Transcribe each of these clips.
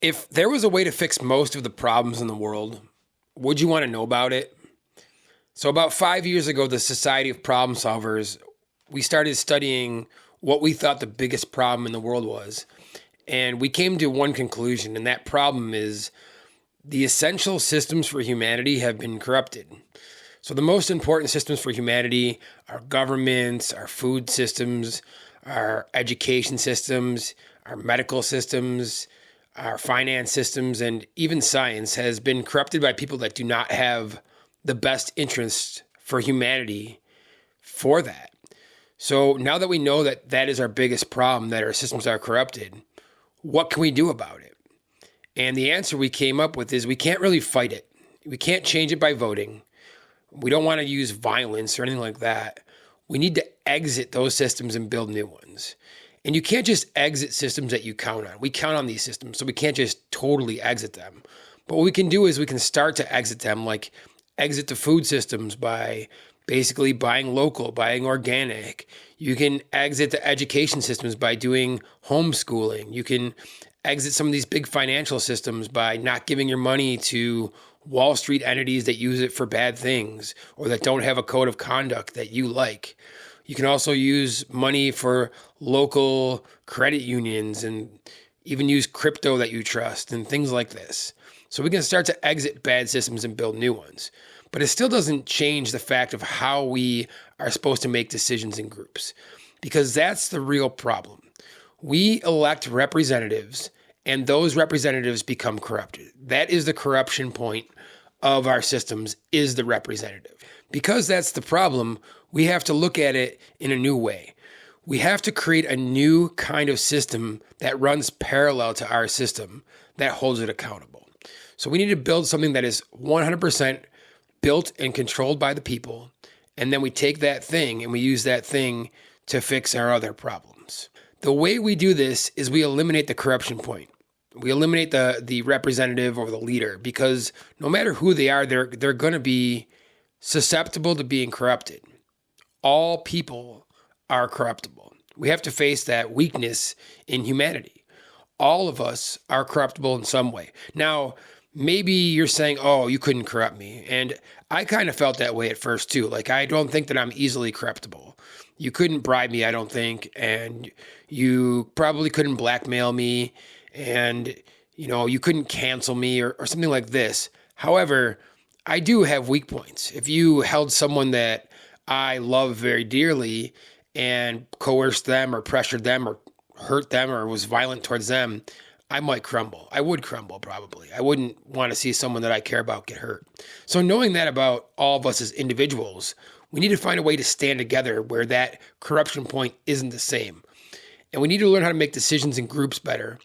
If there was a way to fix most of the problems in the world, would you want to know about it? So about 5 years ago, the Society of Problem Solvers, we started studying what we thought the biggest problem in the world was. And we came to one conclusion, and that problem is the essential systems for humanity have been corrupted. So the most important systems for humanity are governments, our food systems, our education systems, our medical systems, our finance systems, and even science has been corrupted by people that do not have the best interest for humanity for that. So now that we know that that is our biggest problem, that our systems are corrupted, what can we do about it? And the answer we came up with is we can't really fight it. We can't change it by voting. We don't want to use violence or anything like that. We need to exit those systems and build new ones. And you can't just exit systems that you count on. We count on these systems, so we can't just totally exit them. But what we can do is we can start to exit them, like exit the food systems by basically buying local, buying organic. You can exit the education systems by doing homeschooling. You can exit some of these big financial systems by not giving your money to Wall Street entities that use it for bad things or that don't have a code of conduct that you like. You can also use money for local credit unions and even use crypto that you trust and things like this. So we can start to exit bad systems and build new ones. But it still doesn't change the fact of how we are supposed to make decisions in groups, because that's the real problem. We elect representatives and those representatives become corrupted. That is the corruption point of our systems, is the representative. Because that's the problem, we have to look at it in a new way. We have to create a new kind of system that runs parallel to our system that holds it accountable. So we need to build something that is 100% built and controlled by the people, and then we take that thing and we use that thing to fix our other problems. The way we do this is we eliminate the corruption point. We eliminate the representative or the leader, because no matter who they are, they're going to be susceptible to being corrupted. All people are corruptible. We have to face that weakness in humanity. All of us are corruptible in some way. Now, maybe you're saying, oh, you couldn't corrupt me. And I kind of felt that way at first too. Like, I don't think that I'm easily corruptible. You couldn't bribe me, I don't think. And you probably couldn't blackmail me. And, you couldn't cancel me or something like this. However, I do have weak points. If you held someone that I love very dearly and coerced them or pressured them or hurt them or was violent towards them, I might crumble. I would crumble probably. I wouldn't want to see someone that I care about get hurt. So knowing that about all of us as individuals, we need to find a way to stand together where that corruption point isn't the same. And we need to learn how to make decisions in groups better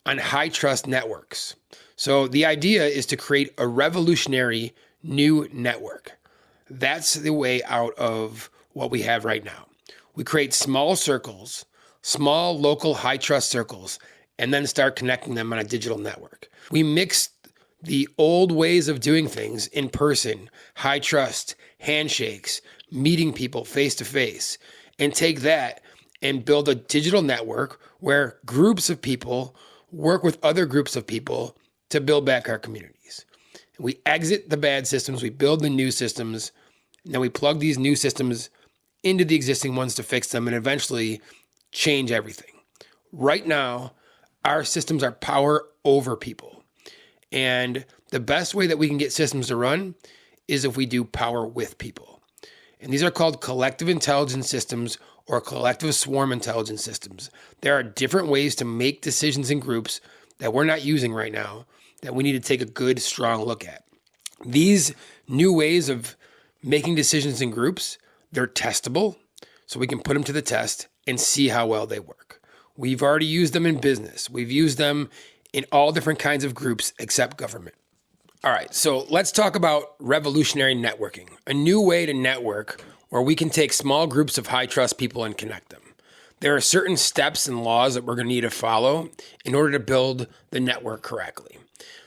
on high trust networks. So the idea is to create a revolutionary new network. That's the way out of what we have right now. We create small circles, small local high trust circles, and then start connecting them on a digital network. We mix the old ways of doing things in person, high trust, handshakes, meeting people face to face, and take that and build a digital network where groups of people work with other groups of people to build back our communities. We exit the bad systems, we build the new systems, and then we plug these new systems into the existing ones to fix them and eventually change everything. Right now, our systems are power over people. And the best way that we can get systems to run is if we do power with people. And these are called collective intelligence systems or collective swarm intelligence systems. There are different ways to make decisions in groups that we're not using right now that we need to take a good, strong look at. These new ways of making decisions in groups, they're testable, so we can put them to the test and see how well they work. We've already used them in business. We've used them in all different kinds of groups except government. All right, so let's talk about revolutionary networking, a new way to network where we can take small groups of high trust people and connect them. There are certain steps and laws that we're going to need to follow in order to build the network correctly.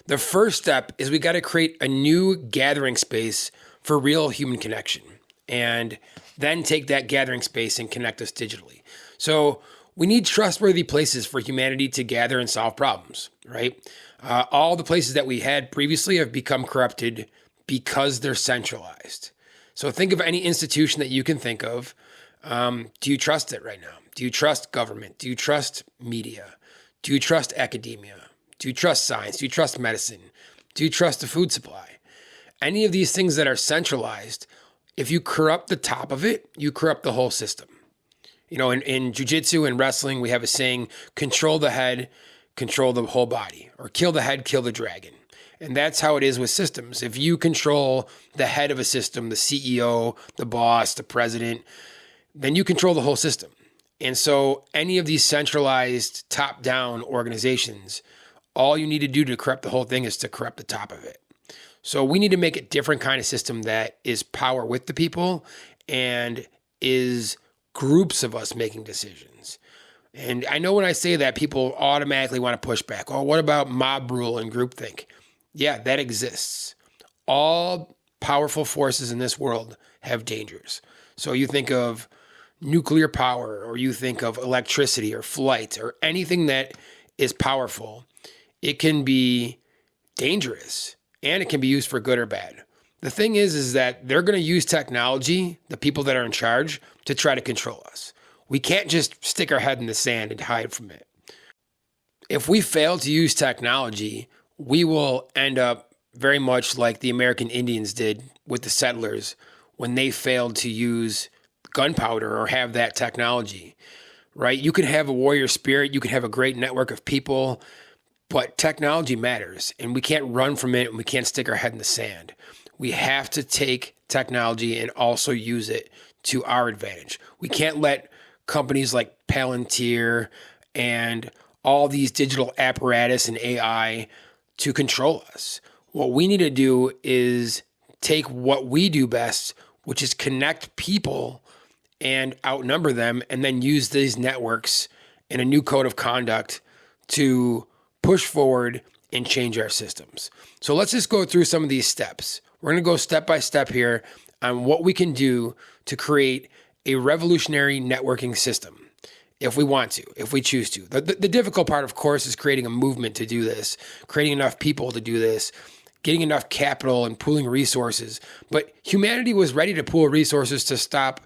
The first step is we got to create a new gathering space for real human connection, and then take that gathering space and connect us digitally. So We need trustworthy places for humanity to gather and solve problems, right? All the places that we had previously have become corrupted because they're centralized. So think of any institution that you can think of. Do you trust it right now? Do you trust government? Do you trust media? Do you trust academia? Do you trust science? Do you trust medicine? Do you trust the food supply? Any of these things that are centralized, if you corrupt the top of it, you corrupt the whole system. You know, in jiu-jitsu and wrestling, we have a saying, control the head, control the whole body, or kill the head, kill the dragon. And that's how it is with systems. If you control the head of a system, the CEO, the boss, the president, then you control the whole system. And so any of these centralized top-down organizations, all you need to do to corrupt the whole thing is to corrupt the top of it. So we need to make a different kind of system that is power with the people and is groups of us making decisions. And I know when I say that, people automatically want to push back. Oh, what about mob rule and groupthink? Yeah, that exists. All powerful forces in this world have dangers. So you think of nuclear power, or you think of electricity or flight or anything that is powerful. It can be dangerous and it can be used for good or bad. The thing is that they're going to use technology, the people that are in charge, to try to control us. We can't just stick our head in the sand and hide from it. If we fail to use technology, we will end up very much like the American Indians did with the settlers when they failed to use gunpowder or have that technology, right? You can have a warrior spirit, you can have a great network of people, but technology matters, and we can't run from it, and we can't stick our head in the sand. We have to take technology and also use it to our advantage. We can't let companies like Palantir and all these digital apparatus and AI to control us. What we need to do is take what we do best, which is connect people and outnumber them, and then use these networks in a new code of conduct to push forward and change our systems. So let's just go through some of these steps. We're going to go step by step here on what we can do to create a revolutionary networking system if we want to, if we choose to. The difficult part, of course, is creating a movement to do this, creating enough people to do this, getting enough capital and pooling resources. But humanity was ready to pool resources to stop,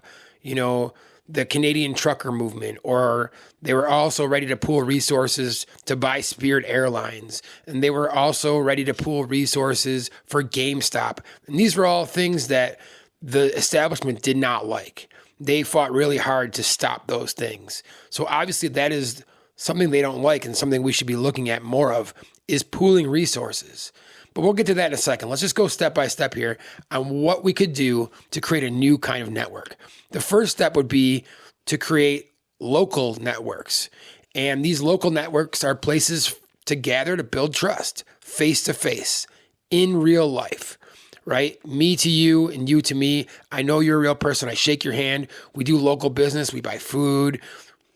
the Canadian trucker movement, or they were also ready to pool resources to buy Spirit Airlines. And they were also ready to pool resources for GameStop. And these were all things that the establishment did not like. They fought really hard to stop those things. So obviously that is something they don't like, and something we should be looking at more of is pooling resources. But we'll get to that in a second. Let's just go step by step here on what we could do to create a new kind of network. The first step would be to create local networks. And these local networks are places to gather to build trust, face to face, in real life, right? Me to you and you to me. I know you're a real person. I shake your hand. We do local business. We buy food,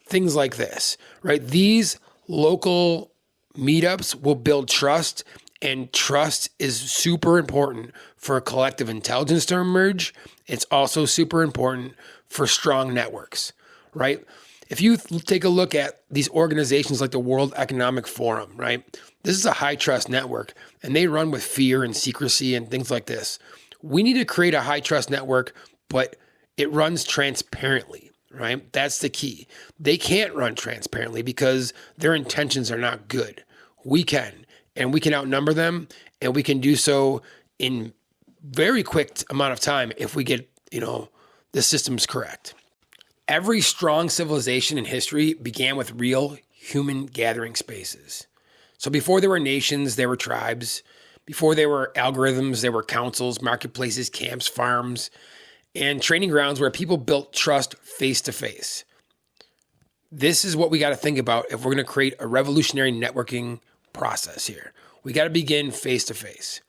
things like this, right? These local meetups will build trust. And trust is super important for collective intelligence to emerge. It's also super important for strong networks, right? If you take a look at these organizations like the World Economic Forum, right? This is a high trust network, and they run with fear and secrecy and things like this. We need to create a high trust network, but it runs transparently, right? That's the key. They can't run transparently because their intentions are not good. We can. And we can outnumber them, and we can do so in very quick amount of time if we get, the systems correct. Every strong civilization in history began with real human gathering spaces. So before there were nations, there were tribes. Before there were algorithms, there were councils, marketplaces, camps, farms, and training grounds where people built trust face to face. This is what we got to think about if we're going to create a revolutionary networking process here. We got to begin face to face.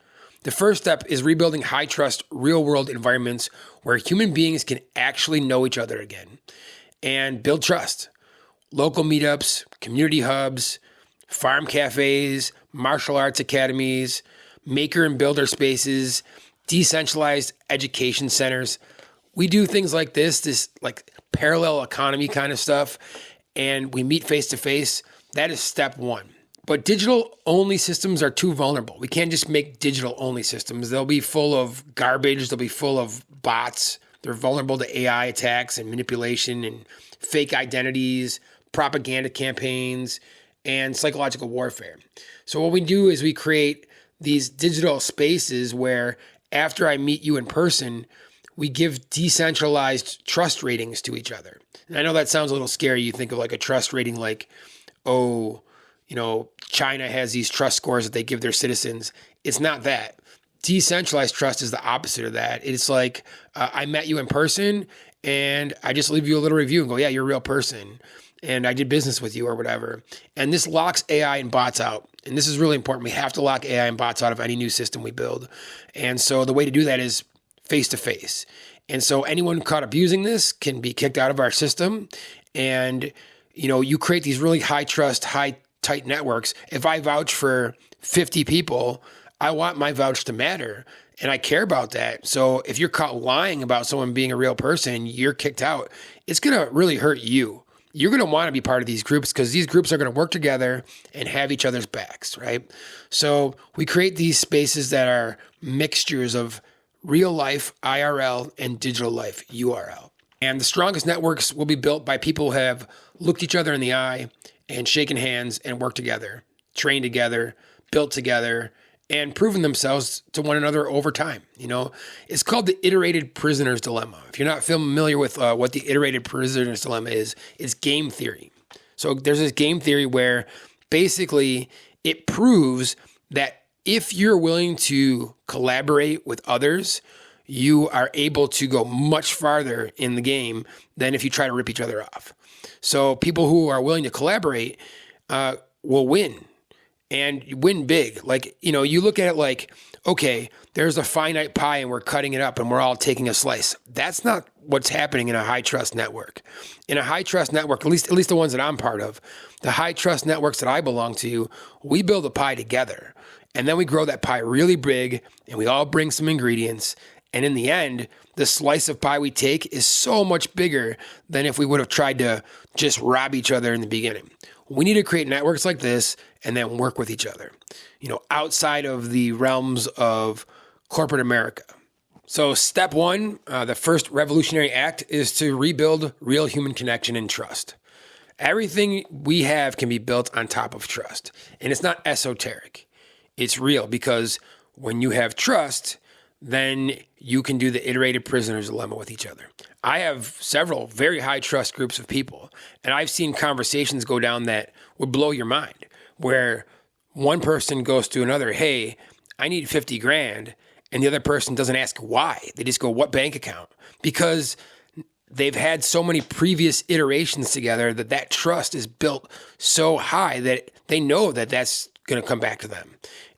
The first step is rebuilding high trust, real world environments where human beings can actually know each other again and build trust. Local meetups, community hubs, farm cafes, martial arts academies, maker and builder spaces, decentralized education centers. We do things like this like parallel economy kind of stuff. and we meet face to face, that is step one. But digital-only systems are too vulnerable. We can't just make digital-only systems. They'll be full of garbage. They'll be full of bots. They're vulnerable to AI attacks and manipulation and fake identities, propaganda campaigns, and psychological warfare. So what we do is we create these digital spaces where after I meet you in person, we give decentralized trust ratings to each other. And I know that sounds a little scary. You think of like a trust rating like, oh, China has these trust scores that they give their citizens. It's not that. Decentralized trust is the opposite of that. It's like, I met you in person and I just leave you a little review and go, yeah, you're a real person. And I did business with you or whatever. And this locks AI and bots out. And this is really important. We have to lock AI and bots out of any new system we build. And so the way to do that is face to face. And so anyone caught abusing this can be kicked out of our system. And, you create these really high trust, high tight networks. If I vouch for 50 people, I want my vouch to matter. And I care about that. So if you're caught lying about someone being a real person, you're kicked out. It's going to really hurt you. You're going to want to be part of these groups because these groups are going to work together and have each other's backs, right? So we create these spaces that are mixtures of real life, IRL, and digital life, URL. And the strongest networks will be built by people who have looked each other in the eye and shaken hands and worked together, trained together, built together, and proven themselves to one another over time. It's called the iterated prisoner's dilemma. If you're not familiar with what the iterated prisoner's dilemma is, it's game theory. So there's this game theory where basically it proves that if you're willing to collaborate with others, you are able to go much farther in the game than if you try to rip each other off. So people who are willing to collaborate will win. And you win big. Like, you look at it like, okay, there's a finite pie and we're cutting it up and we're all taking a slice. That's not what's happening in a high trust network. In a high trust network, at least the ones that I'm part of, the high trust networks that I belong to, we build a pie together. And then we grow that pie really big and we all bring some ingredients. And in the end, the slice of pie we take is so much bigger than if we would have tried to just rob each other in the beginning. We need to create networks like this and then work with each other, outside of the realms of corporate America. So step one, the first revolutionary act is to rebuild real human connection and trust. Everything we have can be built on top of trust. And it's not esoteric. It's real because when you have trust, then you can do the iterated prisoner's dilemma with each other. I have several very high trust groups of people, and I've seen conversations go down that would blow your mind, where one person goes to another, hey, I need 50 grand, and the other person doesn't ask why. They just go, what bank account? Because they've had so many previous iterations together that trust is built so high that they know that that's going to come back to them.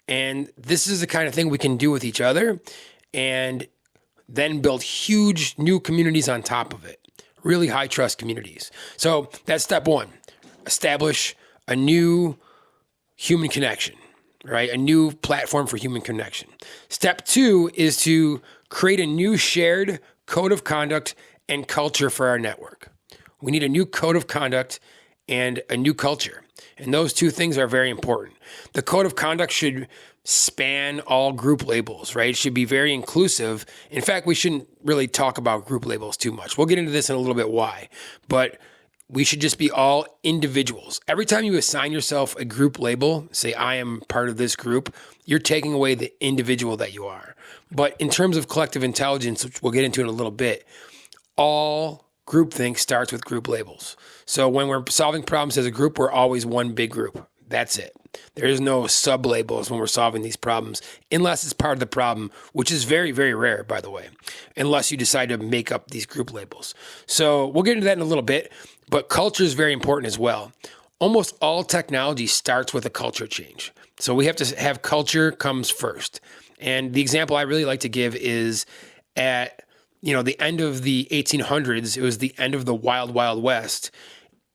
And this is the kind of thing we can do with each other and then build huge new communities on top of it, really high trust communities. So that's step one, establish a new human connection, right? A new platform for human connection. Step two is to create a new shared code of conduct and culture for our network. We need a new code of conduct and a new culture. And those two things are very important. The code of conduct should span all group labels, right? It should be very inclusive. In fact, we shouldn't really talk about group labels too much. We'll get into this in a little bit why, but we should just be all individuals. Every time you assign yourself a group label, say I am part of this group, you're taking away the individual that you are. But in terms of collective intelligence, which we'll get into in a little bit, all groupthink starts with group labels. So when we're solving problems as a group, we're always one big group. That's it. There is no sub-labels when we're solving these problems, unless it's part of the problem, which is very, very rare, by the way, unless you decide to make up these group labels. So we'll get into that in a little bit, but culture is very important as well. Almost all technology starts with a culture change. So we have to have culture comes first. And the example I really like to give is at the end of the 1800s, it was the end of the Wild Wild West.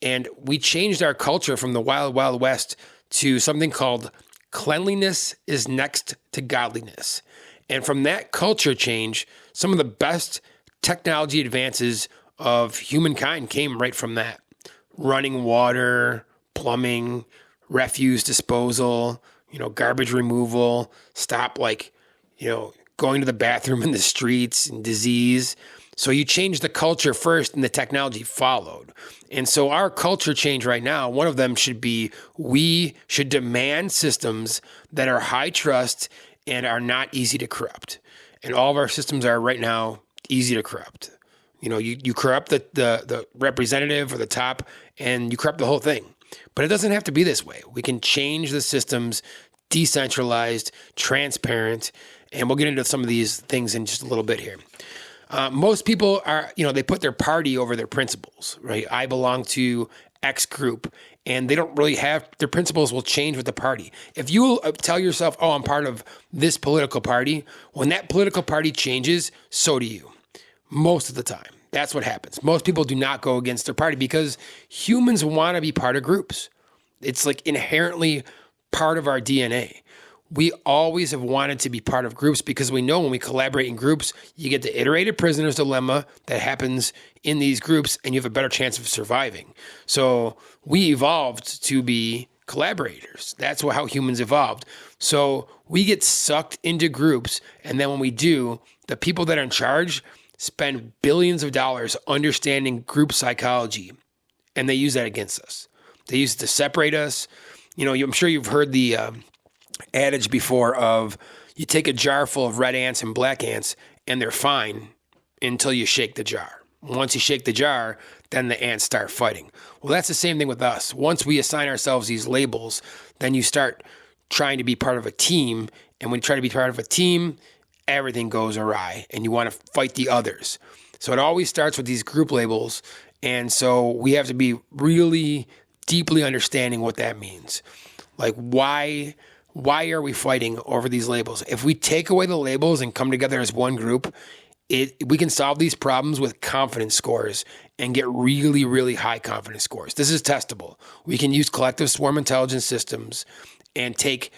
And we changed our culture from the Wild Wild West to something called cleanliness is next to godliness. And from that culture change, some of the best technology advances of humankind came right from that. running water, plumbing, refuse disposal, garbage removal, stop going to the bathroom in the streets and disease. So you change the culture first and the technology followed. And so our culture change right now, one of them should be we should demand systems that are high trust and are not easy to corrupt. And all of our systems are right now easy to corrupt. You corrupt the representative or the top and you corrupt the whole thing. But it doesn't have to be this way. We can change the systems, decentralized, transparent, and we'll get into some of these things in just a little bit here. Most people are, they put their party over their principles, right? I belong to X group, and they don't really have, their principles will change with the party. If you tell yourself, oh, I'm part of this political party, when that political party changes, so do you. Most of the time. That's what happens. Most people do not go against their party because humans want to be part of groups. It's like inherently part of our DNA. We always have wanted to be part of groups because we know when we collaborate in groups, you get the iterated prisoner's dilemma that happens in these groups and you have a better chance of surviving. So we evolved to be collaborators. That's how humans evolved. So we get sucked into groups, and then when we do, the people that are in charge spend billions of dollars understanding group psychology, and they use that against us. They use it to separate us. I'm sure you've heard the adage before of you take a jar full of red ants and black ants and they're fine until you shake the jar. Once you shake the jar, then the ants start fighting. Well, that's the same thing with us. Once we assign ourselves these labels, then you start trying to be part of a team. And when you try to be part of a team, everything goes awry and you want to fight the others. So it always starts with these group labels. And so we have to be really deeply understanding what that means. Like why are we fighting over these labels? If we take away the labels and come together as one group, we can solve these problems with confidence scores and get really, really high confidence scores. This is testable. We can use collective swarm intelligence systems and take,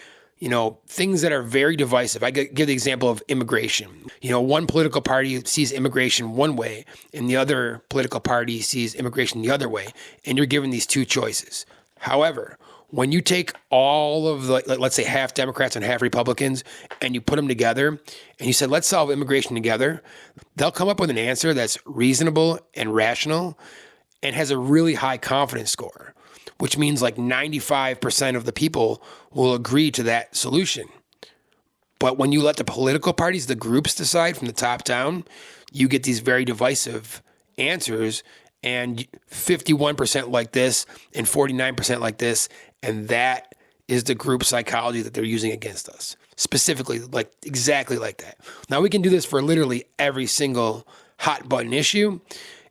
things that are very divisive. I give the example of immigration. One political party sees immigration one way and the other political party sees immigration the other way, and you're given these two choices. However, when you take all of let's say half Democrats and half Republicans, and you put them together and you said, let's solve immigration together, they'll come up with an answer that's reasonable and rational and has a really high confidence score, which means like 95% of the people will agree to that solution. But when you let the political parties, the groups decide from the top down, you get these very divisive answers, and 51% like this and 49% like this. And that is the group psychology that they're using against us. Specifically, like exactly like that. Now we can do this for literally every single hot button issue,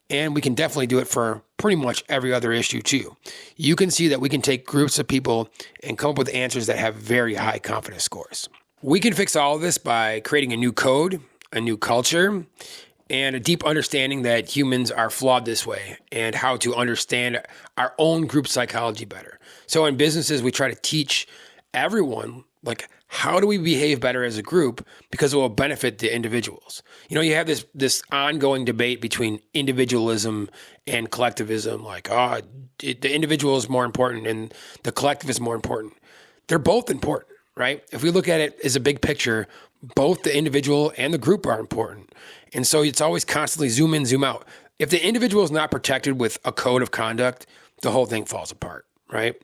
and we can definitely do it for pretty much every other issue too. You can see that we can take groups of people and come up with answers that have very high confidence scores. We can fix all of this by creating a new code, a new culture, and a deep understanding that humans are flawed this way and how to understand our own group psychology better. So in businesses, we try to teach everyone, like, how do we behave better as a group because it will benefit the individuals. You have this ongoing debate between individualism and collectivism, like, the individual is more important and the collective is more important. They're both important, right? If we look at it as a big picture, both the individual and the group are important. And so it's always constantly zoom in, zoom out. If the individual is not protected with a code of conduct, the whole thing falls apart, right?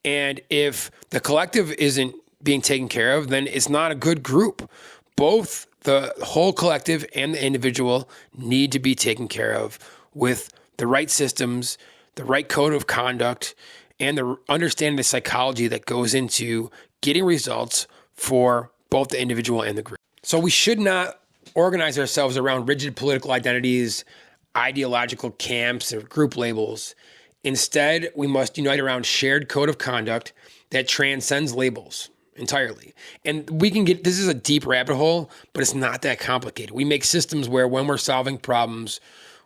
And if the collective isn't being taken care of, then it's not a good group. Both the whole collective and the individual need to be taken care of with the right systems, the right code of conduct, and the understanding the psychology that goes into getting results for both the individual and the group. So we should not organize ourselves around rigid political identities, ideological camps, or group labels. Instead, we must unite around shared code of conduct that transcends labels entirely. And we can this is a deep rabbit hole, but it's not that complicated. We make systems where when we're solving problems,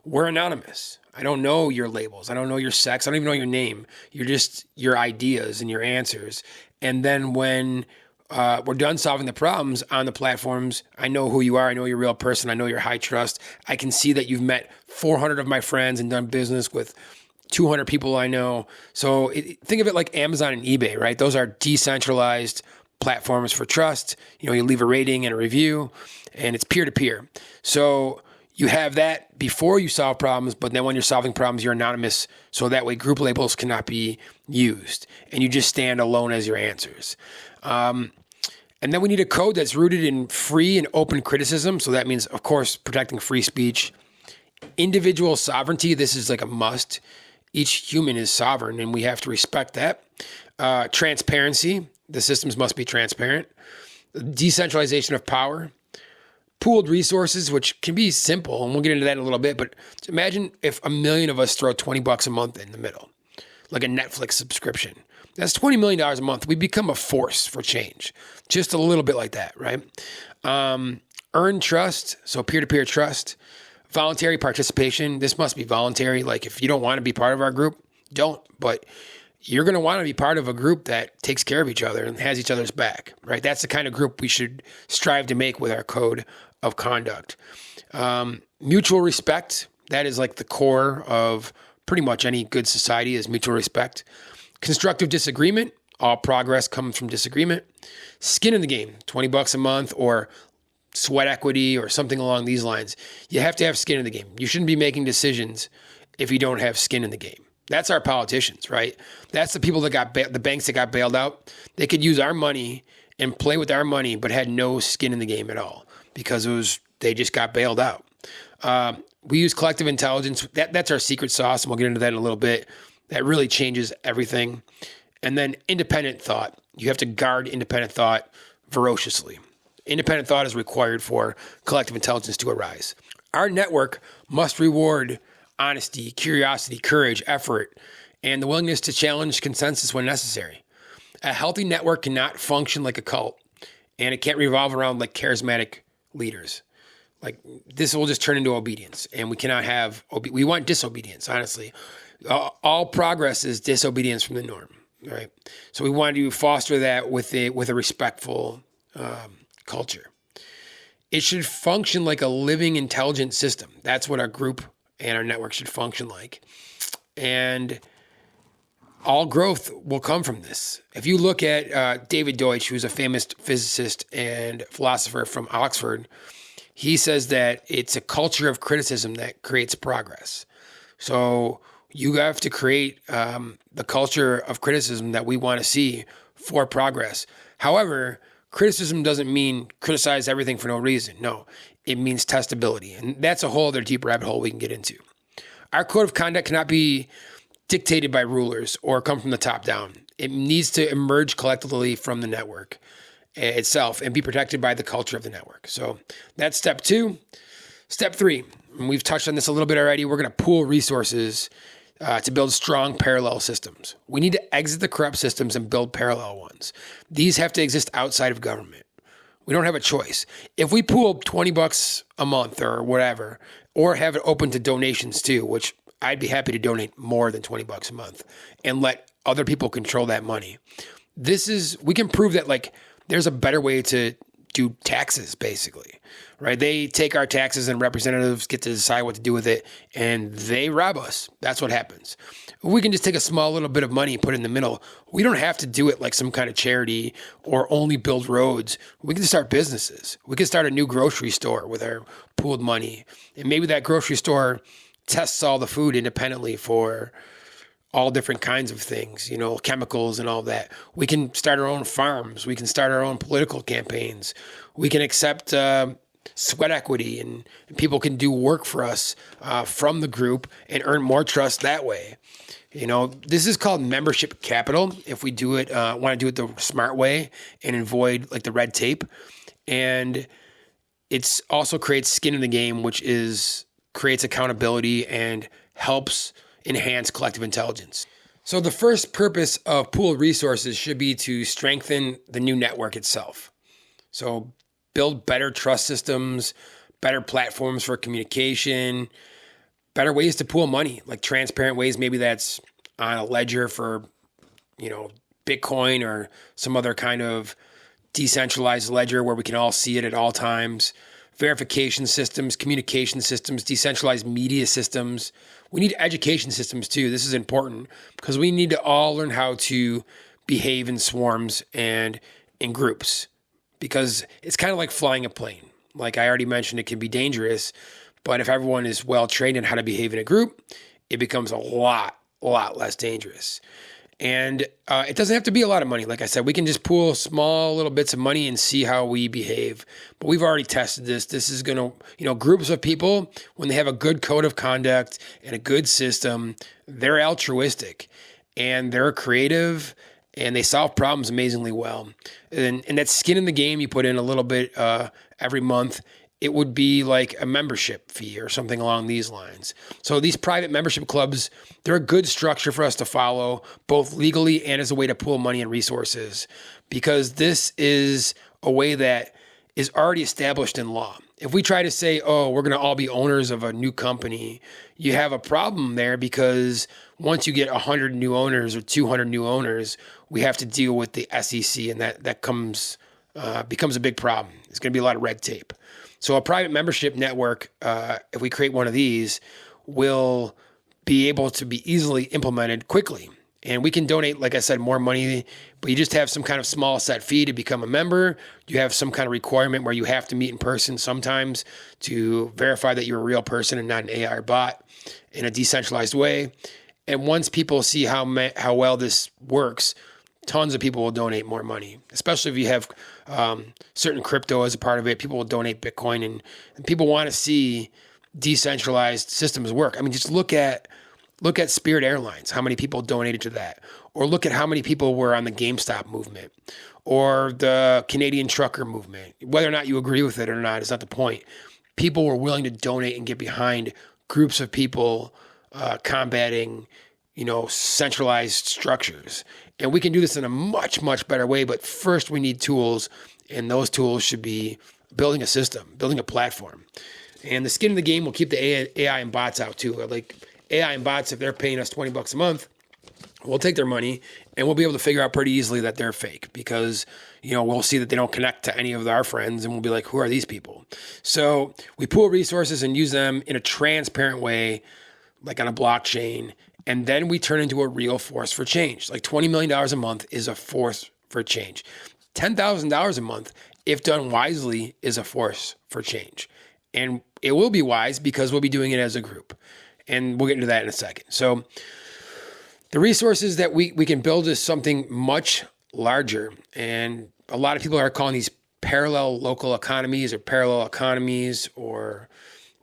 we're anonymous. I don't know your labels. I don't know your sex. I don't even know your name. You're just your ideas and your answers. And then when we're done solving the problems on the platforms, I know who you are. I know you're a real person. I know you're high trust. I can see that you've met 400 of my friends and done business with 200 people I know. So think of it like Amazon and eBay, right? Those are decentralized platforms for trust. You leave a rating and a review, and it's peer-to-peer. So you have that before you solve problems, but then when you're solving problems, you're anonymous. So that way group labels cannot be used, and you just stand alone as your answers. And then we need a code that's rooted in free and open criticism. So that means, of course, protecting free speech. Individual sovereignty, this is like a must. Each human is sovereign, and we have to respect that. Transparency, the systems must be transparent. Decentralization of power. Pooled resources, which can be simple, and we'll get into that in a little bit, but imagine if 1 million of us throw $20 a month in the middle, like a Netflix subscription. That's $20 million a month. We become a force for change. Just a little bit like that, right? Earn trust, so peer-to-peer trust. Voluntary participation, this must be voluntary. Like if you don't want to be part of our group, don't. But you're going to want to be part of a group that takes care of each other and has each other's back, right? That's the kind of group we should strive to make with our code of conduct. Mutual respect, that is like the core of pretty much any good society is mutual respect. Constructive disagreement, all progress comes from disagreement. Skin in the game, $20 a month or sweat equity or something along these lines. You have to have skin in the game. You shouldn't be making decisions if you don't have skin in the game. That's our politicians, right? That's the people that got the banks that got bailed out. They could use our money and play with our money, but had no skin in the game at all because they just got bailed out. We use collective intelligence. That's our secret sauce, and we'll get into that in a little bit. That really changes everything. And then independent thought. You have to guard independent thought ferociously. Independent thought is required for collective intelligence to arise. Our network must reward honesty, curiosity, courage, effort, and the willingness to challenge consensus when necessary. A healthy network cannot function like a cult, and it can't revolve around like charismatic leaders. Like this will just turn into obedience, and we cannot have, we want disobedience, honestly. All progress is disobedience from the norm, right? So we want to foster that with a respectful culture. It should function like a living, intelligent system. That's what our group and our network should function like. And all growth will come from this. If you look at David Deutsch, who's a famous physicist and philosopher from Oxford, he says that it's a culture of criticism that creates progress. So you have to create the culture of criticism that we want to see for progress. However, criticism doesn't mean criticize everything for no reason. No, it means testability. And that's a whole other deep rabbit hole we can get into. Our code of conduct cannot be dictated by rulers or come from the top down. It needs to emerge collectively from the network itself and be protected by the culture of the network. So that's step 2. Step 3, and we've touched on this a little bit already, we're going to pool resources to build strong parallel systems. We need to exit the corrupt systems and build parallel ones. These have to exist outside of government. We don't have a choice. If we pool $20 a month or whatever, or have it open to donations too, which I'd be happy to donate more than $20 a month and let other people control that money. We can prove that like there's a better way to do taxes, basically, right? They take our taxes and representatives get to decide what to do with it, and they rob us. That's what happens. We can just take a small little bit of money and put it in the middle. We don't have to do it like some kind of charity or only build roads. We can start businesses. We can start a new grocery store with our pooled money, and maybe that grocery store tests all the food independently for all different kinds of things, chemicals and all that. We can start our own farms. We can start our own political campaigns. We can accept sweat equity, and people can do work for us from the group and earn more trust that way. This is called membership capital if we do it, want to do it the smart way and avoid like the red tape. And it's also creates skin in the game, which creates accountability and helps enhance collective intelligence. So the first purpose of pooled resources should be to strengthen the new network itself. So build better trust systems, better platforms for communication, better ways to pool money, like transparent ways. Maybe that's on a ledger for, Bitcoin or some other kind of decentralized ledger where we can all see it at all times. verification systems, communication systems, decentralized media systems. We need education systems too. This is important because we need to all learn how to behave in swarms and in groups, because it's kind of like flying a plane. Like I already mentioned, it can be dangerous, but if everyone is well trained in how to behave in a group, it becomes a lot less dangerous. And it doesn't have to be a lot of money. Like I said, we can just pool small little bits of money and see how we behave. But we've already tested this. This is going to, groups of people, when they have a good code of conduct and a good system, they're altruistic and they're creative and they solve problems amazingly well. And that skin in the game, you put in a little bit every month. It would be like a membership fee or something along these lines. So these private membership clubs, they're a good structure for us to follow, both legally and as a way to pool money and resources, because this is a way that is already established in law. If we try to say, oh, we're going to all be owners of a new company, you have a problem there, because once you get 100 new owners or 200 new owners, we have to deal with the SEC, and that becomes a big problem. It's going to be a lot of red tape. So a private membership network, if we create one of these, will be able to be easily implemented quickly. And we can donate, like I said, more money, but you just have some kind of small set fee to become a member. You have some kind of requirement where you have to meet in person sometimes to verify that you're a real person and not an AI or bot in a decentralized way. And once people see how well this works, tons of people will donate more money, especially if you have certain crypto as a part of it. People will donate Bitcoin, and people want to see decentralized systems work. I mean, just look at Spirit Airlines, how many people donated to that, or look at how many people were on the GameStop movement or the Canadian trucker movement. Whether or not you agree with it or not is not the point. People were willing to donate and get behind groups of people combating, centralized structures. And we can do this in a much, much better way. But first we need tools, and those tools should be building a system, building a platform. And the skin in the game will keep the AI and bots out too. Like AI and bots, if they're paying us $20 a month, we'll take their money and we'll be able to figure out pretty easily that they're fake, because, we'll see that they don't connect to any of our friends and we'll be like, who are these people? So we pool resources and use them in a transparent way, like on a blockchain. And then we turn into a real force for change. Like $20 million a month is a force for change. $10,000 a month, if done wisely, is a force for change. And it will be wise because we'll be doing it as a group. And we'll get into that in a second. So the resources that we can build is something much larger. And a lot of people are calling these parallel local economies or parallel economies or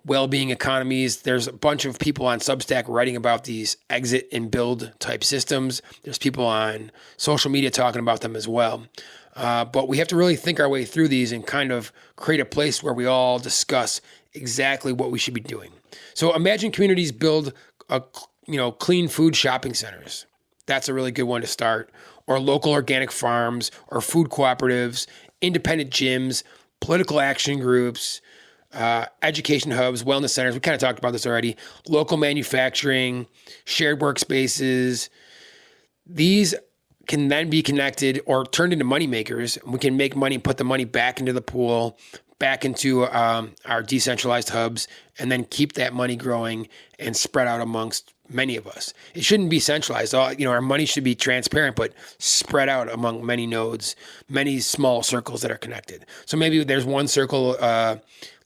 well-being economies. There's a bunch of people on Substack writing about these exit and build type systems. There's people on social media talking about them as well. But we have to really think our way through these and kind of create a place where we all discuss exactly what we should be doing. So imagine communities build clean food shopping centers. That's a really good one to start. Or local organic farms, or food cooperatives, independent gyms, political action groups, education hubs, wellness centers. We kind of talked about this already. Local manufacturing, shared workspaces. These can then be connected or turned into money makers. We can make money, put the money back into the pool, back into our decentralized hubs, and then keep that money growing and spread out amongst many of us. It shouldn't be centralized. Our money should be transparent, but spread out among many nodes, many small circles that are connected. So maybe there's one circle,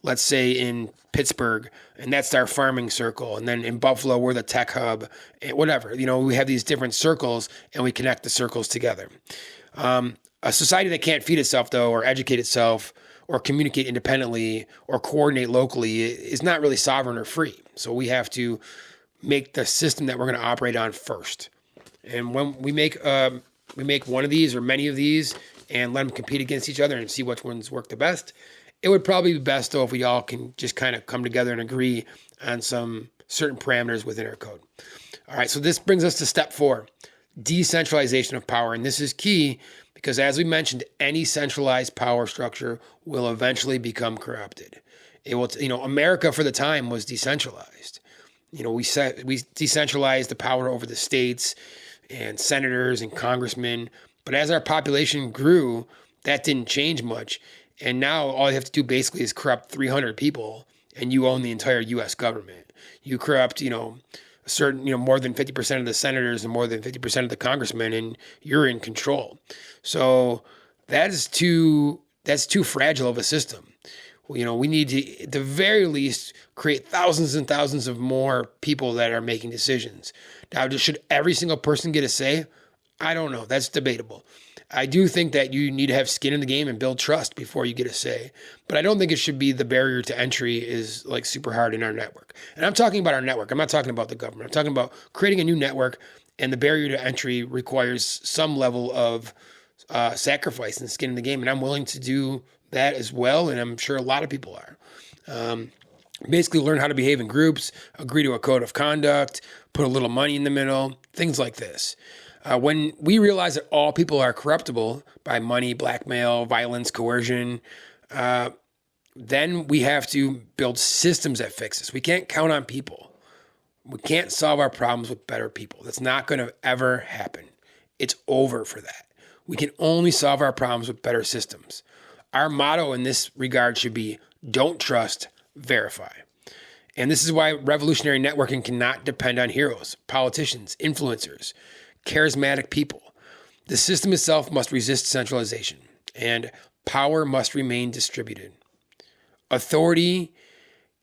let's say in Pittsburgh, and that's our farming circle. And then in Buffalo, we're the tech hub, whatever. We have these different circles and we connect the circles together. A society that can't feed itself, though, or educate itself, or communicate independently, or coordinate locally is not really sovereign or free. So we have to make the system that we're going to operate on first. And when we make one of these or many of these and let them compete against each other and see which ones work the best, it would probably be best, though, if we all can just kind of come together and agree on some certain parameters within our code. All right, so this brings us to step 4, decentralization of power. And this is key because, as we mentioned, any centralized power structure will eventually become corrupted. It will, America for the time was decentralized. We decentralized the power over the states and senators and congressmen. But as our population grew, that didn't change much. And now all you have to do basically is corrupt 300 people and you own the entire U.S. government. You corrupt, a certain, more than 50% of the senators and more than 50% of the congressmen, and you're in control. So that's too fragile of a system. We need to, at the very least, create thousands and thousands of more people that are making decisions. Now, should every single person get a say? I don't know. That's debatable. I do think that you need to have skin in the game and build trust before you get a say. But I don't think it should be the barrier to entry is like super hard in our network. And I'm talking about our network. I'm not talking about the government. I'm talking about creating a new network, and the barrier to entry requires some level of sacrifice and skin in the game. And I'm willing to do that as well. And I'm sure a lot of people are. Basically learn how to behave in groups, agree to a code of conduct, put a little money in the middle, things like this. When we realize that all people are corruptible by money, blackmail, violence, coercion, then we have to build systems that fix this. We can't count on people. We can't solve our problems with better people. That's not going to ever happen. It's over for that. We can only solve our problems with better systems. Our motto in this regard should be, don't trust, verify. And this is why revolutionary networking cannot depend on heroes, politicians, influencers, charismatic people. The system itself must resist centralization, and power must remain distributed. Authority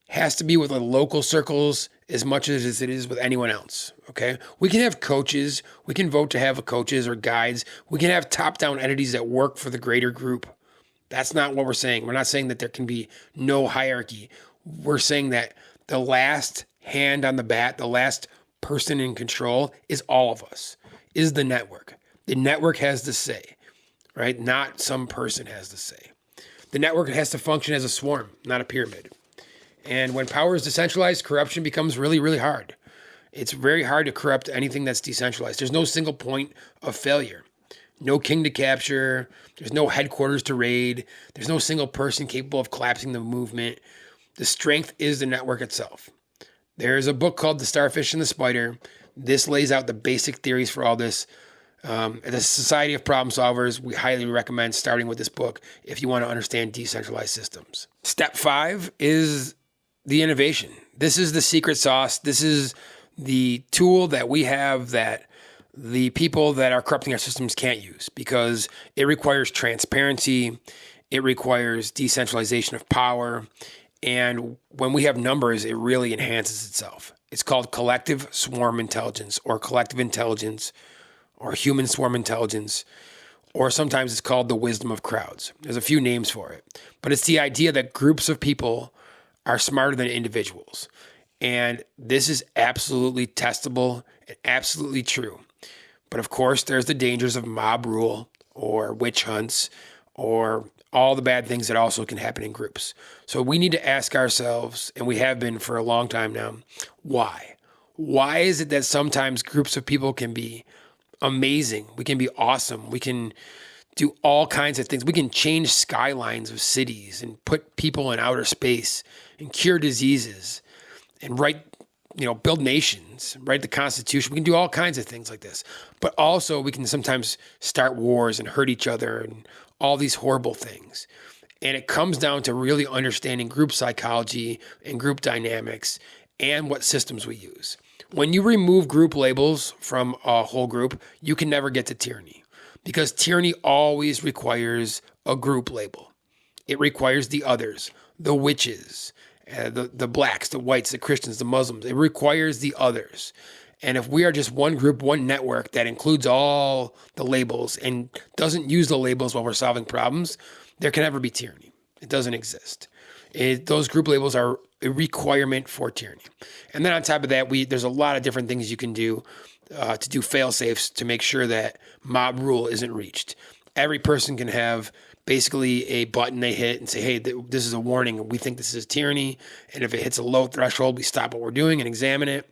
has to be with the local circles as much as it is with anyone else, okay? We can have coaches. We can vote to have coaches or guides. We can have top-down entities that work for the greater group. That's not what we're saying. We're not saying that there can be no hierarchy. We're saying that the last hand on the bat, the last person in control is all of us, is the network. The network has the say, right? Not some person has the say. The network has to function as a swarm, not a pyramid. And when power is decentralized, corruption becomes really, really hard. It's very hard to corrupt anything that's decentralized. There's no single point of failure. No king to capture. There's no headquarters to raid. There's no single person capable of collapsing the movement. The strength is the network itself. There's a book called The Starfish and the Spider. This lays out the basic theories for all this. At the Society of Problem Solvers, we highly recommend starting with this book if you want to understand decentralized systems. Step 5 is the innovation. This is the secret sauce. This is the tool that we have that the people that are corrupting our systems can't use, because it requires transparency. It requires decentralization of power. And when we have numbers, it really enhances itself. It's called collective swarm intelligence, or collective intelligence, or human swarm intelligence, or sometimes it's called the wisdom of crowds. There's a few names for it, but it's the idea that groups of people are smarter than individuals. And this is absolutely testable and absolutely true. But of course, there's the dangers of mob rule or witch hunts or all the bad things that also can happen in groups. So we need to ask ourselves, and we have been for a long time now, why? Why is it that sometimes groups of people can be amazing? We can be awesome. We can do all kinds of things. We can change skylines of cities and put people in outer space and cure diseases and build nations, write the Constitution. We can do all kinds of things like this. But also we can sometimes start wars and hurt each other and all these horrible things. And it comes down to really understanding group psychology and group dynamics and what systems we use. When you remove group labels from a whole group, you can never get to tyranny, because tyranny always requires a group label. It requires the others, the witches, the blacks, the whites, the Christians, the Muslims. It requires the others. And if we are just one group, one network that includes all the labels and doesn't use the labels while we're solving problems, there can never be tyranny. It doesn't exist. Those group labels are a requirement for tyranny. And then on top of that, there's a lot of different things you can do to do fail-safes to make sure that mob rule isn't reached. Every person can have basically a button they hit and say, hey, this is a warning. We think this is tyranny. And if it hits a low threshold, we stop what we're doing and examine it.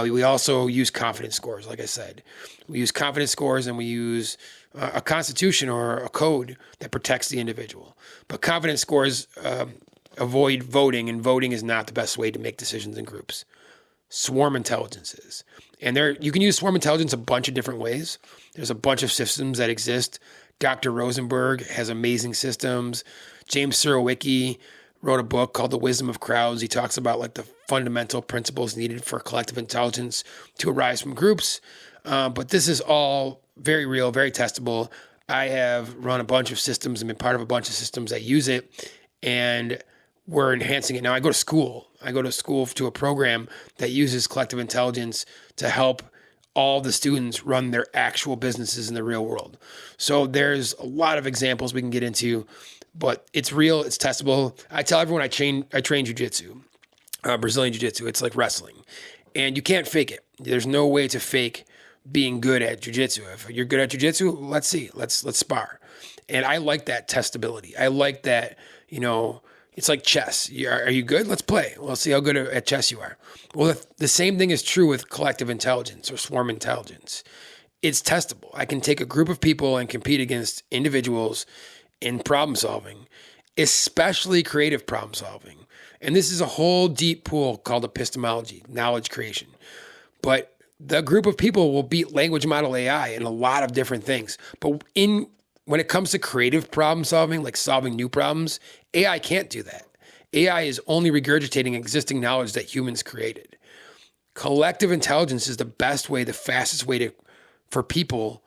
We also use confidence scores, like I said. We use confidence scores, and we use a constitution or a code that protects the individual. But confidence scores avoid voting, and voting is not the best way to make decisions in groups. Swarm intelligence is. And you can use swarm intelligence a bunch of different ways. There's a bunch of systems that exist Dr. Rosenberg has amazing systems. James Surowiecki wrote a book called The Wisdom of Crowds. He talks about like the fundamental principles needed for collective intelligence to arise from groups. But this is all very real, very testable. I have run a bunch of systems and been part of a bunch of systems that use it, and we're enhancing it now. I go to school to a program that uses collective intelligence to help all the students run their actual businesses in the real world. So there's a lot of examples we can get into, but it's real, it's testable. I tell everyone I train jiu-jitsu, Brazilian jiu-jitsu. It's like wrestling, and you can't fake it. There's no way to fake being good at jiu-jitsu. If you're good at jiu-jitsu, let's see, let's spar. And I like that testability. I like that, it's like chess. Are you good? Let's play. We'll see how good at chess you are. Well, the same thing is true with collective intelligence or swarm intelligence. It's testable. I can take a group of people and compete against individuals in problem solving, especially creative problem solving. And this is a whole deep pool called epistemology, knowledge creation. But the group of people will beat language model AI in a lot of different things. But when it comes to creative problem solving, like solving new problems, AI can't do that. AI is only regurgitating existing knowledge that humans created. Collective intelligence is the best way, the fastest way for people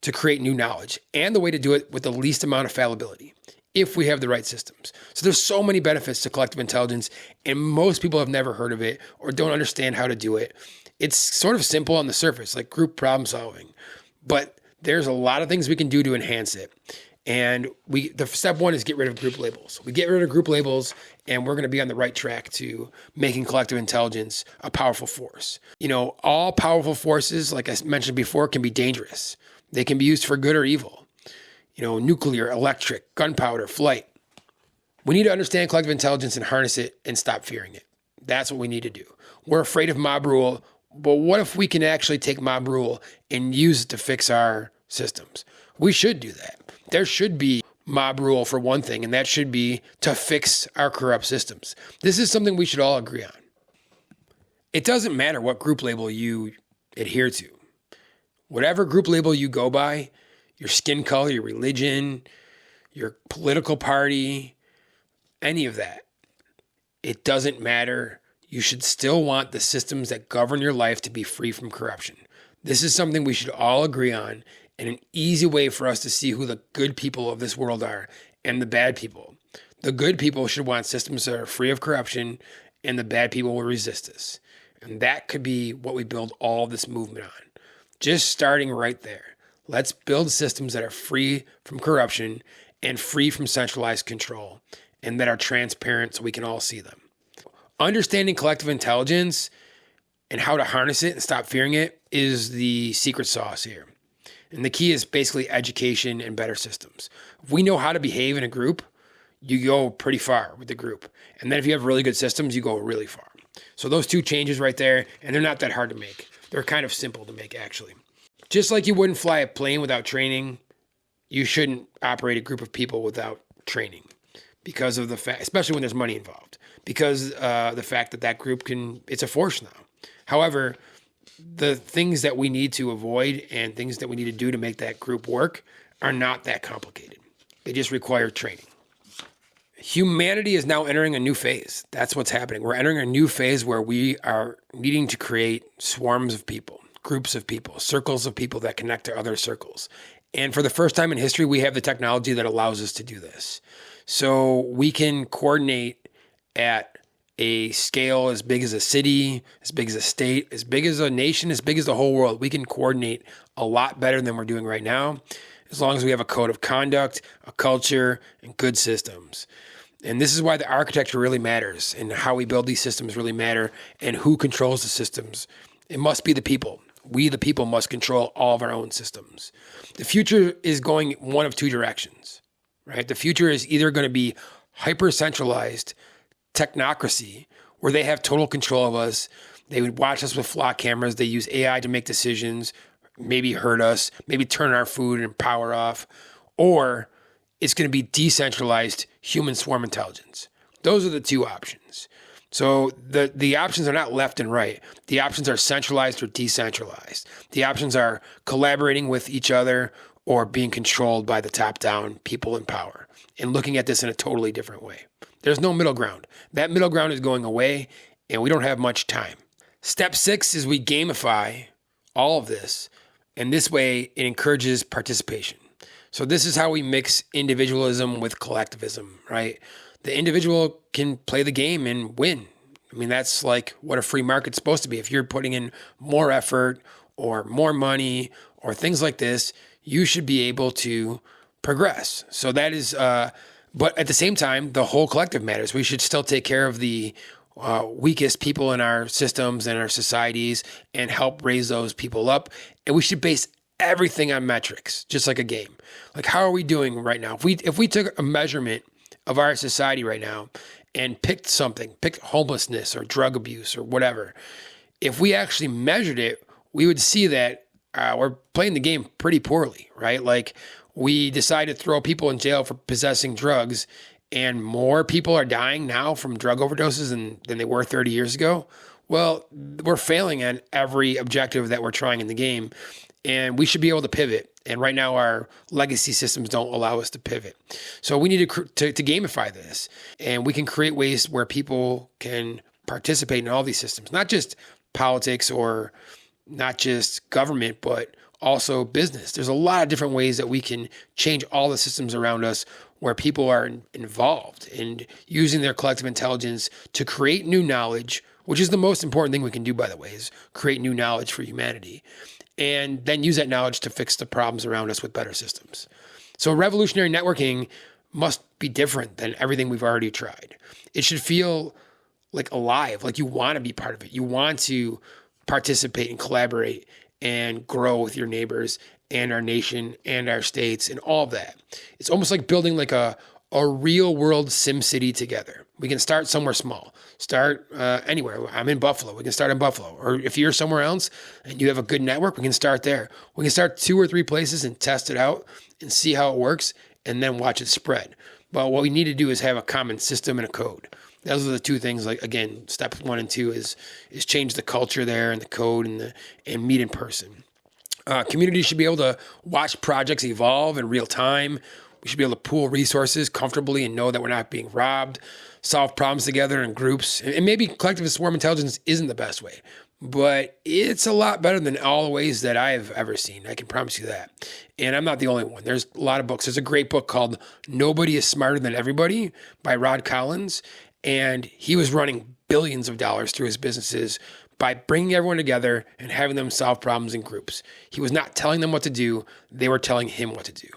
to create new knowledge, and the way to do it with the least amount of fallibility, if we have the right systems. So there's so many benefits to collective intelligence, and most people have never heard of it or don't understand how to do it. It's sort of simple on the surface, like group problem solving, but there's a lot of things we can do to enhance it. And the step one is get rid of group labels. We get rid of group labels, and we're going to be on the right track to making collective intelligence a powerful force. All powerful forces, like I mentioned before, can be dangerous. They can be used for good or evil. Nuclear, electric, gunpowder, flight. We need to understand collective intelligence and harness it and stop fearing it. That's what we need to do. We're afraid of mob rule, but what if we can actually take mob rule and use it to fix our systems? We should do that. There should be mob rule for one thing, and that should be to fix our corrupt systems. This is something we should all agree on. It doesn't matter what group label you adhere to. Whatever group label you go by, your skin color, your religion, your political party, any of that, it doesn't matter. You should still want the systems that govern your life to be free from corruption. This is something we should all agree on, and an easy way for us to see who the good people of this world are and the bad people. The good people should want systems that are free of corruption, and the bad people will resist this. And that could be what we build all this movement on. Just starting right there. Let's build systems that are free from corruption and free from centralized control, and that are transparent so we can all see them. Understanding collective intelligence and how to harness it and stop fearing it is the secret sauce here. And the key is basically education and better systems. If we know how to behave in a group, you go pretty far with the group. And then if you have really good systems, you go really far. So those two changes right there, and they're not that hard to make. They're kind of simple to make, actually. Just like you wouldn't fly a plane without training, you shouldn't operate a group of people without training, because of the fact, especially when there's money involved, because the fact that group it's a force now. However, the things that we need to avoid and things that we need to do to make that group work are not that complicated. They just require training. Humanity is now entering a new phase. That's what's happening. We're entering a new phase where we are needing to create swarms of people, groups of people, circles of people that connect to other circles. And for the first time in history, we have the technology that allows us to do this. So we can coordinate at a scale as big as a city, as big as a state, as big as a nation, as big as the whole world. We can coordinate a lot better than we're doing right now, as long as we have a code of conduct, a culture, and good systems. And this is why the architecture really matters, and how we build these systems really matter, and who controls the systems. It must be the people. We, the people, must control all of our own systems. The future is going one of two directions, right? The future is either going to be hyper-centralized technocracy, where they have total control of us. They would watch us with flock cameras. They use AI to make decisions, maybe hurt us, maybe turn our food and power off. Or it's going to be decentralized human swarm intelligence. Those are the two options. So the options are not left and right. The options are centralized or decentralized. The options are collaborating with each other or being controlled by the top-down people in power, and looking at this in a totally different way. There's no middle ground. That middle ground is going away, and we don't have much time. Step 6 is we gamify all of this, and this way it encourages participation. So this is how we mix individualism with collectivism, right? The individual can play the game and win. I mean, that's like what a free market's supposed to be. If you're putting in more effort or more money or things like this, you should be able to progress. So that is, but at the same time, the whole collective matters. We should still take care of the weakest people in our systems and our societies and help raise those people up. And we should base everything on metrics, just like a game. Like, how are we doing right now? If we took a measurement of our society right now and picked homelessness or drug abuse or whatever, if we actually measured it, we would see that we're playing the game pretty poorly, right? Like, we decide to throw people in jail for possessing drugs, and more people are dying now from drug overdoses than they were 30 years ago. Well, we're failing on every objective that we're trying in the game, and we should be able to pivot. And right now, our legacy systems don't allow us to pivot. So we need to gamify this, and we can create ways where people can participate in all these systems, not just politics or not just government, but also business. There's a lot of different ways that we can change all the systems around us where people are involved and using their collective intelligence to create new knowledge, which is the most important thing we can do, by the way, is create new knowledge for humanity, and then use that knowledge to fix the problems around us with better systems. So revolutionary networking must be different than everything we've already tried. It should feel like alive, like you want to be part of it. You want to participate and collaborate and grow with your neighbors and our nation and our states and all of that. It's almost like building like a real world sim city together. We can start somewhere small. Start anywhere. I'm in Buffalo. We can start in Buffalo. Or if you're somewhere else and you have a good network, we can start there. We can start 2 or 3 places and test it out and see how it works and then watch it spread. But what we need to do is have a common system and a code. Those are the 2 things. Like, again, step 1 and 2 is change the culture there and the code and meet in person. Communities should be able to watch projects evolve in real time. We should be able to pool resources comfortably and know that we're not being robbed, solve problems together in groups. And maybe collective swarm intelligence isn't the best way, but it's a lot better than all the ways that I've ever seen. I can promise you that. And I'm not the only one. There's a lot of books. There's a great book called Nobody is Smarter Than Everybody by Rod Collins. And he was running billions of dollars through his businesses by bringing everyone together and having them solve problems in groups. He was not telling them what to do. They were telling him what to do.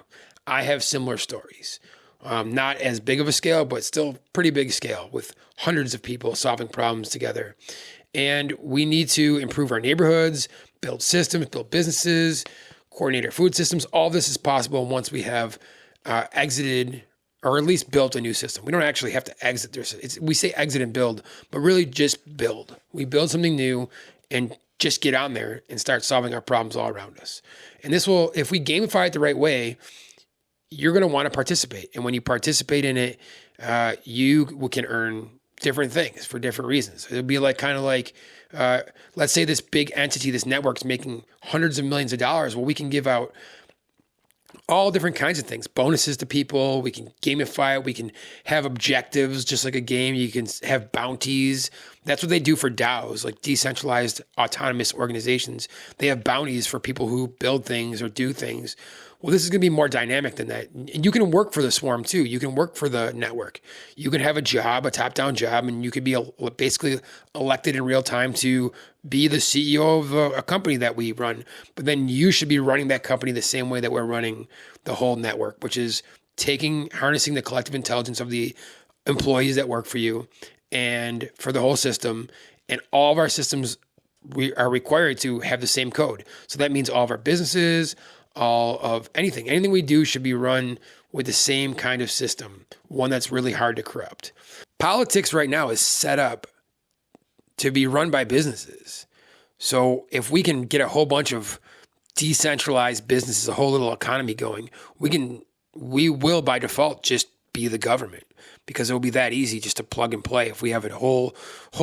I have similar stories. Not as big of a scale, but still pretty big scale with hundreds of people solving problems together. And we need to improve our neighborhoods, build systems, build businesses, coordinate our food systems. All this is possible once we have exited or at least built a new system. We don't actually have to exit. We say exit and build, but really just build. We build something new and just get on there and start solving our problems all around us. And this will, if we gamify it the right way, you're going to want to participate. And when you participate in it, you can earn different things for different reasons. It'll be like kind of like, let's say this big entity, this network is making hundreds of millions of dollars. Well, we can give out all different kinds of things, bonuses to people. We can gamify it. We can have objectives, just like a game. You can have bounties. That's what they do for DAOs, like decentralized autonomous organizations. They have bounties for people who build things or do things. Well, this is going to be more dynamic than that. And you can work for the swarm too. You can work for the network. You can have a job, a top-down job, and you could be basically elected in real time to be the CEO of a company that we run. But then you should be running that company the same way that we're running the whole network, which is harnessing the collective intelligence of the employees that work for you and for the whole system. And all of our systems we are required to have the same code. So that means all of our businesses, all of anything we do should be run with the same kind of system, one that's really hard to corrupt. Politics right now is set up to be run by businesses. So if we can get a whole bunch of decentralized businesses, a whole little economy going, we will by default just be the government, because it will be that easy just to plug and play. If we have a whole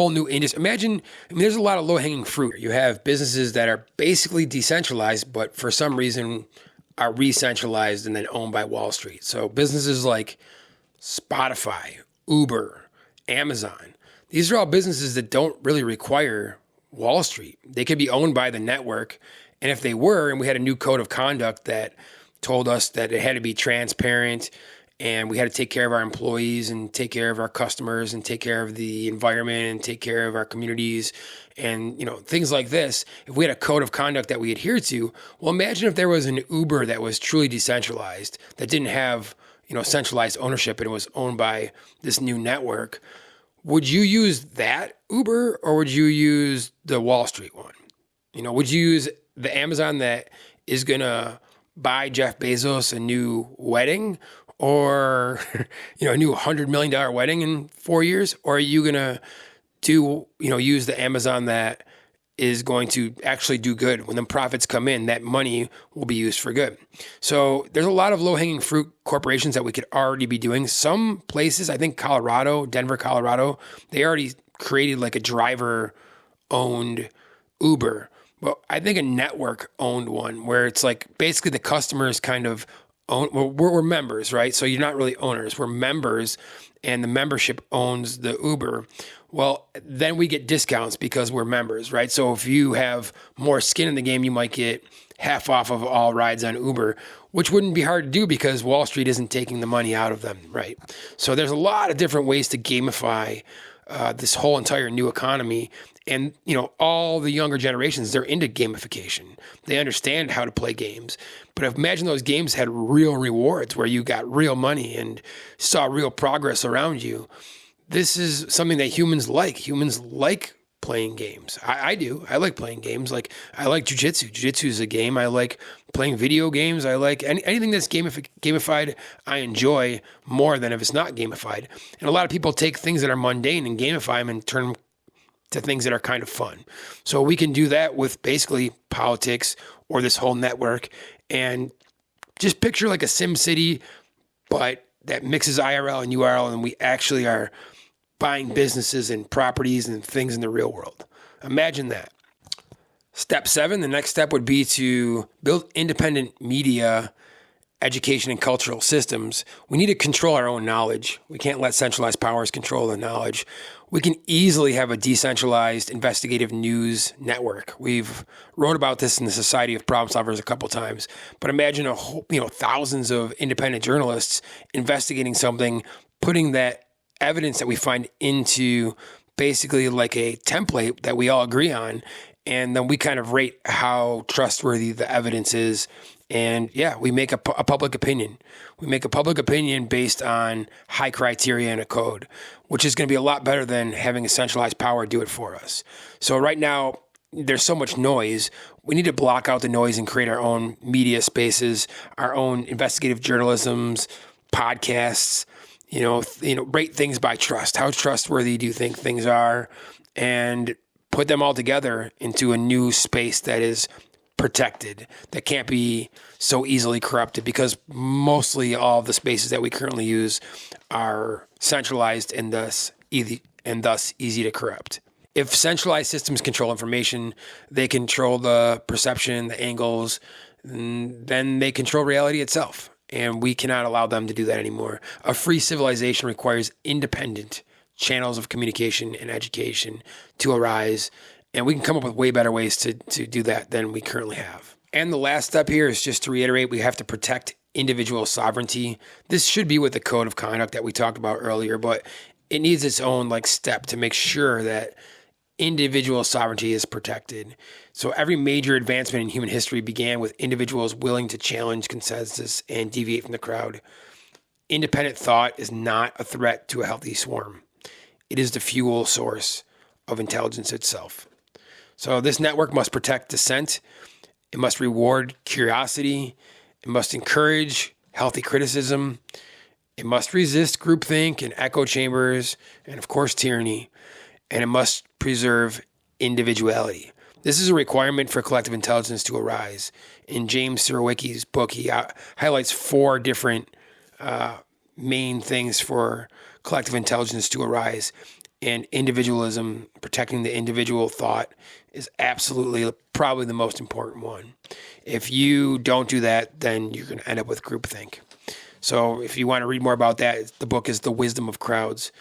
new industry, imagine, there's a lot of low hanging fruit. You have businesses that are basically decentralized, but for some reason are re-centralized and then owned by Wall Street. So businesses like Spotify, Uber, Amazon, these are all businesses that don't really require Wall Street. They could be owned by the network. And if they were, and we had a new code of conduct that told us that it had to be transparent and we had to take care of our employees and take care of our customers and take care of the environment and take care of our communities and, things like this. If we had a code of conduct that we adhere to, well, imagine if there was an Uber that was truly decentralized, that didn't have, centralized ownership and it was owned by this new network. Would you use that Uber or would you use the Wall Street one? Would you use the Amazon that is going to buy Jeff Bezos a new wedding or, a new $100 million wedding in 4 years? Or are you going to use the Amazon that is going to actually do good? When the profits come in, that money will be used for good. So there's a lot of low-hanging fruit corporations that we could already be doing. Some places, I think Denver, Colorado, they already created like a driver-owned Uber. But I think a network-owned one where it's like basically the customers kind of own. Well, we're members, right? So you're not really owners. We're members, and the membership owns the Uber. Well, then we get discounts because we're members, right? So if you have more skin in the game, you might get half off of all rides on Uber, which wouldn't be hard to do because Wall Street isn't taking the money out of them, right? So there's a lot of different ways to gamify this whole entire new economy. And, all the younger generations, they're into gamification. They understand how to play games. But imagine those games had real rewards where you got real money and saw real progress around you. This is something that humans like. Humans like playing games. I do. I like playing games. Like I like jujitsu. Jujitsu is a game. I like playing video games. I like anything that's gamified. I enjoy more than if it's not gamified. And a lot of people take things that are mundane and gamify them and turn them to things that are kind of fun. So we can do that with basically politics or this whole network, and just picture like a Sim City, but that mixes IRL and URL, and we actually are buying businesses and properties and things in the real world. Imagine that. Step 7, the next step would be to build independent media, education, and cultural systems. We need to control our own knowledge. We can't let centralized powers control the knowledge. We can easily have a decentralized investigative news network. We've wrote about this in the Society of Problem Solvers a couple times, but imagine thousands of independent journalists investigating something, putting that evidence that we find into basically like a template that we all agree on, and then we kind of rate how trustworthy the evidence is. And we make a public opinion. We make a public opinion based on high criteria in a code, which is going to be a lot better than having a centralized power do it for us. So right now, there's so much noise. We need to block out the noise and create our own media spaces, our own investigative journalisms, podcasts, rate things by trust. How trustworthy do you think things are? And put them all together into a new space that is protected, that can't be so easily corrupted, because mostly all of the spaces that we currently use are centralized and thus easy to corrupt. If centralized systems control information, they control the perception, the angles, then they control reality itself. And we cannot allow them to do that anymore. A free civilization requires independent channels of communication and education to arise. And we can come up with way better ways to do that than we currently have. And the last step here is just to reiterate, we have to protect individual sovereignty. This should be with the code of conduct that we talked about earlier, but it needs its own step to make sure that individual sovereignty is protected. So every major advancement in human history began with individuals willing to challenge consensus and deviate from the crowd. Independent thought is not a threat to a healthy swarm. It is the fuel source of intelligence itself. So this network must protect dissent. It must reward curiosity. It must encourage healthy criticism. It must resist groupthink and echo chambers and, of course, tyranny. And it must preserve individuality. This is a requirement for collective intelligence to arise. In James Surowiecki's book, he highlights 4 different main things for collective intelligence to arise. and individualism, protecting the individual thought, is absolutely probably the most important one. If you don't do that, then you're going to end up with groupthink. So if you want to read more about that, the book is The Wisdom of Crowds.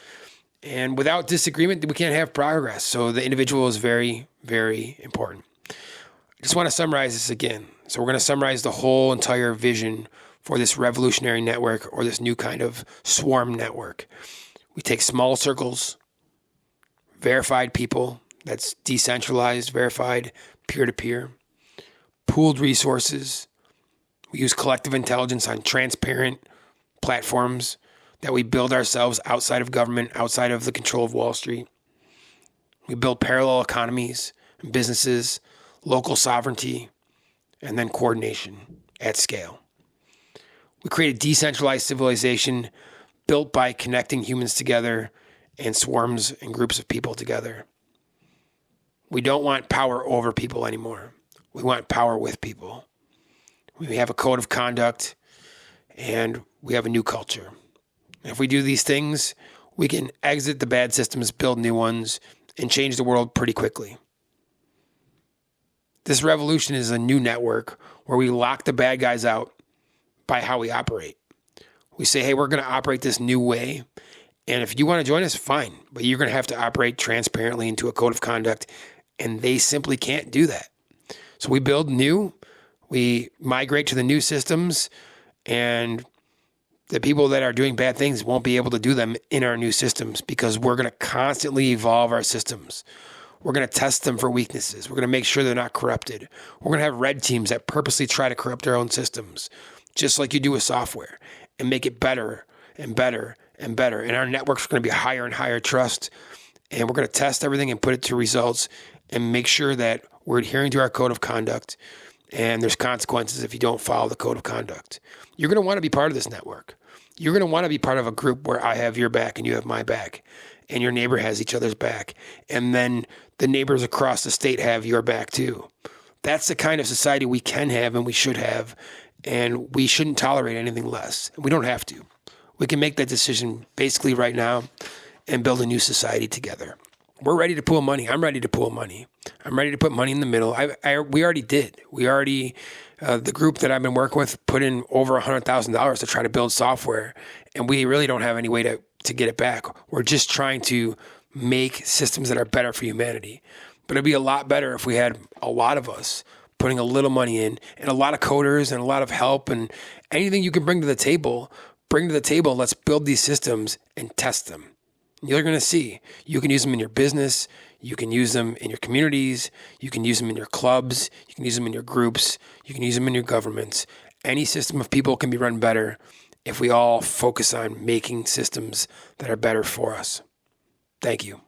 And without disagreement, we can't have progress. So the individual is very, very important. I just want to summarize this again. So we're going to summarize the whole entire vision for this revolutionary network, or this new kind of swarm network. We take small circles, verified people, that's decentralized, verified, peer-to-peer, pooled resources. We use collective intelligence on transparent platforms that we build ourselves outside of government, outside of the control of Wall Street. We build parallel economies and businesses, local sovereignty, and then coordination at scale. We create a decentralized civilization built by connecting humans together and swarms and groups of people together. We don't want power over people anymore. We want power with people. We have a code of conduct, and we have a new culture. And if we do these things, we can exit the bad systems, build new ones, and change the world pretty quickly. This revolution is a new network where we lock the bad guys out by how we operate. We say, hey, we're going to operate this new way. And if you want to join us, fine. But you're going to have to operate transparently into a code of conduct. And they simply can't do that. So we build new. We migrate to the new systems. And the people that are doing bad things won't be able to do them in our new systems, because we're going to constantly evolve our systems. We're going to test them for weaknesses. We're going to make sure they're not corrupted. We're going to have red teams that purposely try to corrupt our own systems, just like you do with software, and make it better and better and better. And our network's going to be higher and higher trust. And we're going to test everything and put it to results and make sure that we're adhering to our code of conduct. And there's consequences if you don't follow the code of conduct. You're going to want to be part of this network. You're going to want to be part of a group where I have your back and you have my back, and your neighbor has each other's back. And then the neighbors across the state have your back too. That's the kind of society we can have and we should have. And we shouldn't tolerate anything less. We don't have to. We can make that decision basically right now and build a new society together. We're ready to pool money. I'm ready to pool money. I'm ready to put money in the middle. We already did. The group that I've been working with put in over $100,000 to try to build software, and we really don't have any way to get it back. We're just trying to make systems that are better for humanity. But it'd be a lot better if we had a lot of us putting a little money in, and a lot of coders and a lot of help, and anything you can bring to the table. Let's build these systems and test them. You're going to see. You can use them in your business. You can use them in your communities. You can use them in your clubs. You can use them in your groups. You can use them in your governments. Any system of people can be run better if we all focus on making systems that are better for us. Thank you.